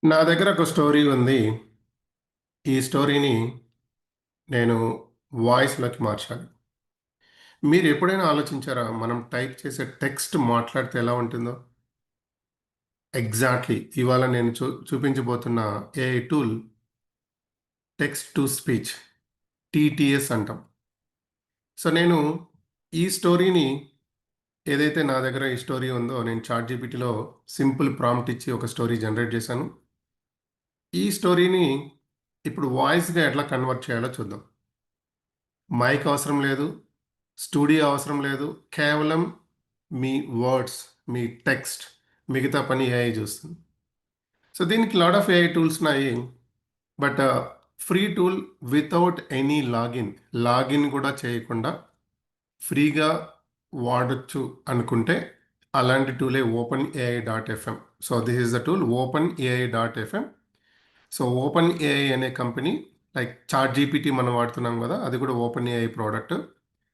నా దగ్గర ఒక స్టోరీ ఉంది. ఈ స్టోరీని నేను వాయిస్‌లోకి మార్చాలి. మీరు ఎప్పుడైనా ఆలోచించారా? మనం టైప్ చేసే టెక్స్ట్ మాట్లాడితే ఎలా ఉంటుందో? ఎగ్జాక్ట్‌లీ. ఇవాళ నేను చూపించబోతున్న AI tool text to speech TTS అంటాం. సో, నేను ఈ స్టోరీని ఏదైతే నా దగ్గర ఈ స్టోరీ ఉందో నేను చాట్‌జీపీటీలో సింపుల్ ప్రాంప్ట్ ఇచ్చి ఒక స్టోరీ జనరేట్ చేశాను. ఈ స్టోరీని ఇప్పుడు వాయిస్‌గా ఎట్లా కన్వర్ట్ చేయాలో చూద్దాం. మైక్ అవసరం లేదు. స్టూడియో అవసరం లేదు. కేవలం మీ వర్డ్స్, మీ టెక్స్ట్ మిగతా పని ఏఐ చూస్తుంది. సో, దీనికి లాట్ ఆఫ్ ఏఐ టూల్స్ ఉన్నాయి. But free tool without any login. Login కూడా చేయకుండా ఫ్రీగా వాడొచ్చు అనుకుంటే అలాంటి టూలే open AI dot FM. So, this is the tool open AI dot FM. So, open AI అనే కంపెనీ లైక్ చాట్ జీపీటీ మనం వాడుతున్నాం కదా! అది కూడా open AI product.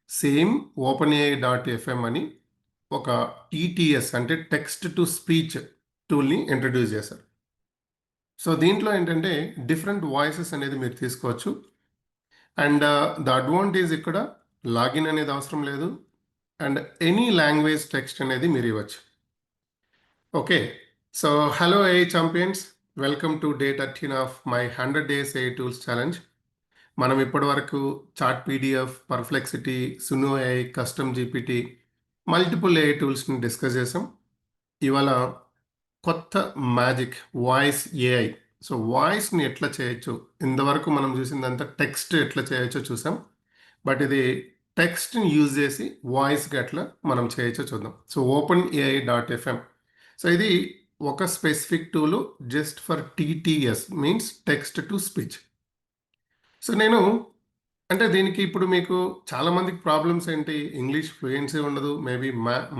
Same open AI dot FM అని ఒక టీటీఎస్ అంటే టెక్స్ట్ టు స్పీచ్ టూల్‌ని ఇంట్రడ్యూస్ చేశారు. సో, దీంట్లో ఏంటంటే డిఫరెంట్ వాయిసెస్ అనేది మీరు తీసుకోవచ్చు. అండ్ ద అడ్వాంటేజ్ ఇక్కడ లాగిన్ అనేది అవసరం లేదు. అండ్ ఎనీ లాంగ్వేజ్ టెక్స్ట్ అనేది మీరు ఇవ్వచ్చు. Okay. So, hello AI champions. Welcome to day 13 of my 100 days AI tools challenge. మనం ఇప్పటివరకు chat PDF, perplexity, Suno AI, custom GPT multiple AI టూల్స్‌ని డిస్కస్ చేసాం. ఇవాళ కొత్త మ్యాజిక్ వాయిస్ ఏఐ. సో, వాయిస్‌ని ఎట్లా చేయొచ్చు? ఇంతవరకు మనం చూసిందంతా టెక్స్ట్ ఎట్లా చేయొచ్చో చూసాం. బట్ ఇది టెక్స్ట్‌ని యూజ్ చేసి వాయిస్‌గా ఎట్లా మనం చేయొచ్చో చూద్దాం. So, open AI dot FM. So, ఇది ఒక specific tool just for TTS means text to speech. So, నేను అంటే దీనికి ఇప్పుడు మీకు చాలా మందికి ప్రాబ్లమ్స్ ఏంటి? ఇంగ్లీష్ ఫ్లూయెన్సీ ఉండదు. మేబీ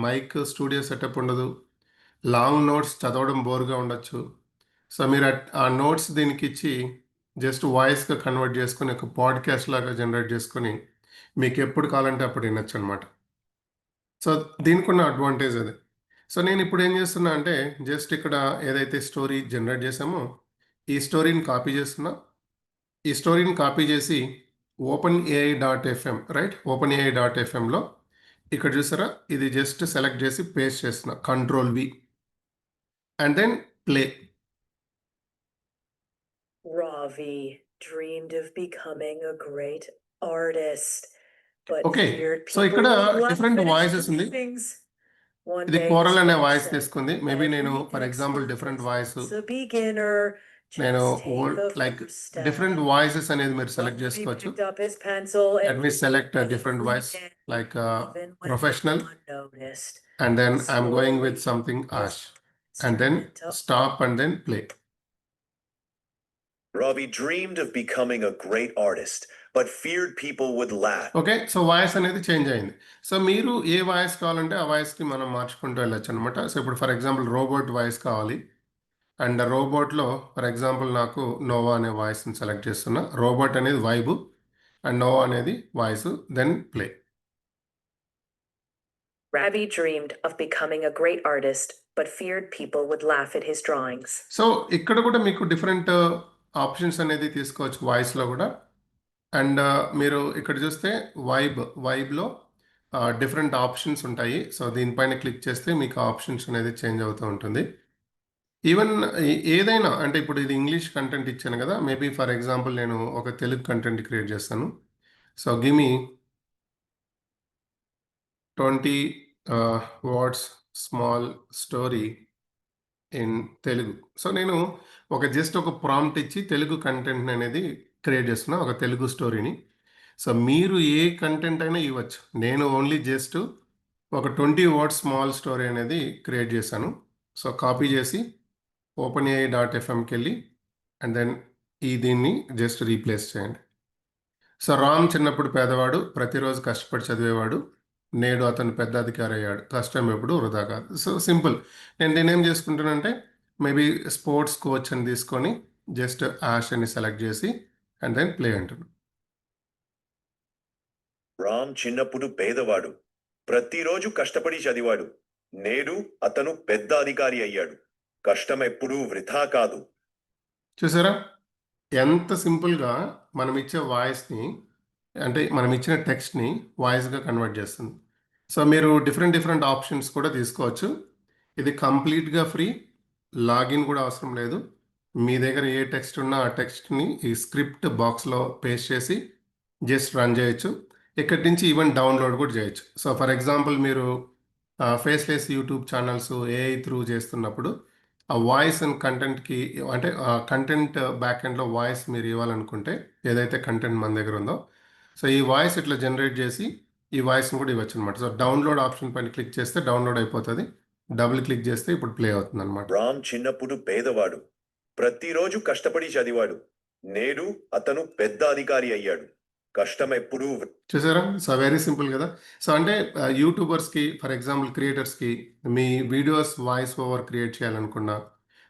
మైక్ స్టూడియో సెటప్ ఉండదు. లాంగ్ నోట్స్ చదవడం బోర్‌గా ఉండొచ్చు. సో, మీరు ఆ నోట్స్ దీనికిచ్చి జస్ట్ వాయిస్‌గా కన్వర్ట్ చేసుకొని ఒక పాడ్‌కాస్ట్ లాగా జనరేట్ చేసుకొని మీకెప్పుడు కావాలంటే అప్పుడు వినొచ్చనమాట. సో, దీనికున్న అడ్వాంటేజ్ అది. సో, నేనిప్పుడు ఏం చేస్తున్నా అంటే జస్ట్ ఇక్కడ ఏదైతే స్టోరీ జనరేట్ చేశామో ఈ స్టోరీని కాపీ చేస్తున్నా. ఈ స్టోరీని కాపీ చేసి open AI dot FM right? Open AI dot ఎఫ్ఎంలో ఇక్కడ చూసారా? ఇది జస్ట్ సెలెక్ట్ చేసి పేస్ట్ చేస్తున్నా. Control V and then play. Ravi dreamed of becoming a great artist, but okay. feared so, people ఇక్కడ would laugh different at his voices ఉంది. drawings. One ఇది day his coral అనే friend voice said, తీసుకుంది. Maybe నేను for example "Everyone different voice is a beginner. నేను Just take old the like first step." Different voices అనేది మీరు select Ravi చేసుకోవచ్చు. picked up his pencil let and me drew select different every voice day, like even when no professional one noticed. And then I'm going Slowly, with something his ash thoughts and then turned into stop and then play. Ravi dreamed of becoming a great artist, but feared people would laugh. Okay. So, voice అనేది change అయింది. So, మీరు ఏ voice కావాలంటే ఆ వాయిస్‌కి మనం మార్చుకుంటూ వెళ్ళొచ్చనమాట. సో, ఇప్పుడు ఫర్ ఎగ్జాంపుల్ రోబోట్ వాయిస్ కావాలి. అండ్ రోబోట్‌లో ఫర్ ఎగ్జాంపుల్ నాకు నోవా అనే వాయిస్‌ని సెలెక్ట్ చేస్తున్నా. రోబోట్ అనేది వైబు అండ్ నోవా అనేది voice. Then play. Ravi dreamed of becoming a great artist, but feared people would laugh at his drawings. So, ఇక్కడ కూడా మీకు డిఫరెంట్ ఆప్షన్స్ అనేది తీసుకోవచ్చు వాయిస్‌లో కూడా. అండ్ మీరు ఇక్కడ చూస్తే వైబ్‌లో డిఫరెంట్ ఆప్షన్స్ ఉంటాయి. సో, దీనిపైన క్లిక్ చేస్తే మీకు ఆప్షన్స్ అనేది చేంజ్ అవుతూ ఉంటుంది. ఈవెన్ ఏదైనా అంటే ఇప్పుడు ఇది ఇంగ్లీష్ కంటెంట్ ఇచ్చాను కదా! మేబీ ఫర్ ఎగ్జాంపుల్ నేను ఒక తెలుగు కంటెంట్ క్రియేట్ చేస్తాను. So, give me 20 words small story in Telugu. So, నేను జస్ట్ ఒక ప్రాంప్ట్ ఇచ్చి తెలుగు కంటెంట్ అనేది క్రియేట్ చేస్తున్నా. ఒక తెలుగు స్టోరీని. సో, మీరు ఏ కంటెంట్ అయినా ఇవ్వచ్చు. నేను ఓన్లీ జస్ట్ ఒక 20 వర్డ్స్ స్మాల్ స్టోరీ అనేది క్రియేట్ చేశాను. సో, కాపీ చేసి ఓపెన్ ఏఐ డాట్ ఎఫ్ఎంకెళ్ళి అండ్ దెన్ దీన్ని జస్ట్ రీప్లేస్ చేయండి. సో, రామ్ చిన్నప్పుడు పేదవాడు, ప్రతిరోజు కష్టపడి చదివేవాడు. నేడు అతను పెద్ద అధికారి అయ్యాడు. కష్టం ఎప్పుడు వృధా కాదు. So, simple. నేను దీన్నేం చేసుకుంటానంటే మేబీ స్పోర్ట్స్ కోచ్ అని తీసుకొని జస్ట్ యాష్ అని సెలెక్ట్ చేసి అండ్ దెన్ ప్లే అంటున్నాను. రామ్ చిన్నప్పుడు పేదవాడు, ప్రతిరోజు కష్టపడి చదివాడు. నేడు అతను పెద్ద అధికారి అయ్యాడు. కష్టం ఎప్పుడూ వృథా కాదు. చూసారా? ఎంత సింపుల్‌గా మనం ఇచ్చే వాయిస్‌ని అంటే మనం ఇచ్చిన టెక్స్ట్‌ని వాయిస్‌గా కన్వర్ట్ చేస్తుంది. సో, మీరు డిఫరెంట్ డిఫరెంట్ ఆప్షన్స్ కూడా తీసుకోవచ్చు. ఇది కంప్లీట్‌గా ఫ్రీ. లాగిన్ కూడా అవసరం లేదు. మీ దగ్గర ఏ టెక్స్ట్ ఉన్నా ఆ టెక్స్ట్‌ని ఈ స్క్రిప్ట్ బాక్స్‌లో పేస్ట్ చేసి జస్ట్ రన్ చేయొచ్చు. ఇక్కడి నుంచి ఈవెన్ డౌన్‌లోడ్ కూడా చేయొచ్చు. సో, ఫర్ ఎగ్జాంపుల్ మీరు faceless YouTube channels AI through చేస్తున్నప్పుడు ఆ వాయిస్ అండ్ కంటెంట్‌కి అంటే కంటెంట్ బ్యాక్ ఎండ్‌లో వాయిస్ మీరు ఇవ్వాలనుకుంటే ఏదైతే కంటెంట్ మన దగ్గర ఉందో, సో, ఈ వాయిస్ ఇట్లా జనరేట్ చేసి ఈ వాయిస్‌ని కూడా ఇవ్వచ్చనమాట. సో, డౌన్‌లోడ్ ఆప్షన్ పైన క్లిక్ చేస్తే డౌన్‌లోడ్ అయిపోతది. డబుల్ క్లిక్ చేస్తే ఇప్పుడు ప్లే అవుతుందనమాట. రామ్ చిన్నప్పుడు పేదవాడు. ప్రతిరోజు కష్టపడి చదివాడు. నేడు అతను పెద్ద అధికారి అయ్యాడు. కష్టం ఎప్పుడూ చూసారా? సో, వెరీ సింపుల్ కదా! సో, అంటే యూట్యూబర్స్‌కి ఫర్ ఎగ్జాంపుల్ క్రియేటర్స్‌కి మీ వీడియోస్ వాయిస్ ఓవర్ క్రియేట్ చేయాలనుకున్నా,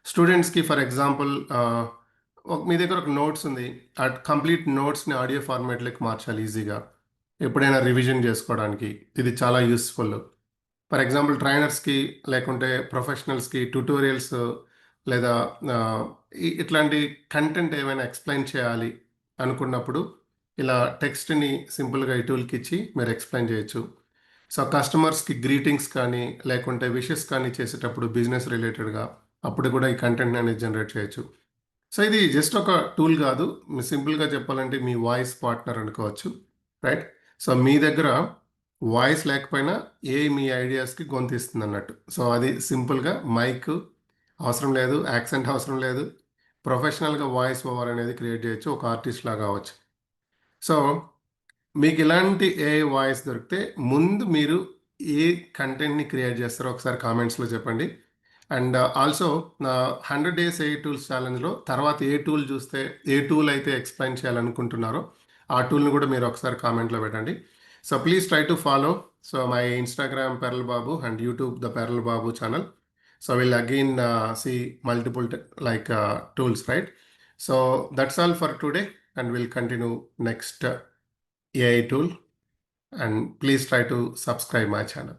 స్టూడెంట్స్‌కి ఫర్ ఎగ్జాంపుల్ మీ దగ్గర ఒక నోట్స్ ఉంది. ఆ కంప్లీట్ నోట్స్‌ని ఆడియో ఫార్మాట్‌లోకి మార్చాలి ఈజీగా. ఎప్పుడైనా రివిజన్ చేసుకోవడానికి. ఇది చాలా యూజ్‌ఫుల్. ఫర్ ఎగ్జాంపుల్ ట్రైనర్స్‌కి లేకుంటే ప్రొఫెషనల్స్‌కి ట్యుటోరియల్స్ లేదా ఆహ్, ఇట్లాంటి కంటెంట్ ఏమైనా ఎక్స్‌ప్లెయిన్ చేయాలి అనుకున్నప్పుడు ఇలా టెక్స్ట్‌ని సింపుల్‌గా ఈ టూల్‌కి ఇచ్చి మీరు ఎక్స్‌ప్లెయిన్ చేయొచ్చు. సో, కస్టమర్స్‌కి గ్రీటింగ్స్ కానీ లేకుంటే విషెస్ కానీ చేసేటప్పుడు బిజినెస్ రిలేటెడ్‌గా అప్పుడు కూడా ఈ కంటెంట్ అనేది జనరేట్ చేయొచ్చు. సో, ఇది జస్ట్ ఒక టూల్ కాదు. సింపుల్‌గా చెప్పాలంటే మీ వాయిస్ పార్ట్నర్ అనుకోవచ్చు. రైట్? సో, మీ దగ్గర వాయిస్ లేకపోయినా ఏఐ మీ ఐడియాస్‌కి గొంతిస్తుందన్నట్టు. సో, అది సింపుల్‌గా మైక్ అవసరం లేదు. యాక్సెంట్ అవసరం లేదు. ప్రొఫెషనల్‌గా వాయిస్ ఓవర్ అనేది క్రియేట్ చేయొచ్చు. ఒక ఆర్టిస్ట్ లాగా అవ్వచ్చు. సో, మీకు ఇలాంటి ఏఐ వాయిస్ దొరికితే ముందు మీరు ఏ కంటెంట్‌ని క్రియేట్ చేస్తారో ఒకసారి కామెంట్స్‌లో చెప్పండి. అండ్ ఆల్సో నా 100 డేస్ ఏఐ టూల్స్ ఛాలెంజ్‌లో తర్వాత ఏ టూల్ చూస్తే ఏ టూల్ అయితే ఎక్స్‌ప్లెయిన్ చేయాలనుకుంటున్నారో ఆ టూల్‌ని కూడా మీరు ఒకసారి కామెంట్‌లో పెట్టండి. So, please try to follow. So, my Instagram pearl Babu and YouTube the pearl Babu channel. So we'll again see multiple tools, right? So that's all for today, and we'll continue next AI tool. And please try to subscribe my channel.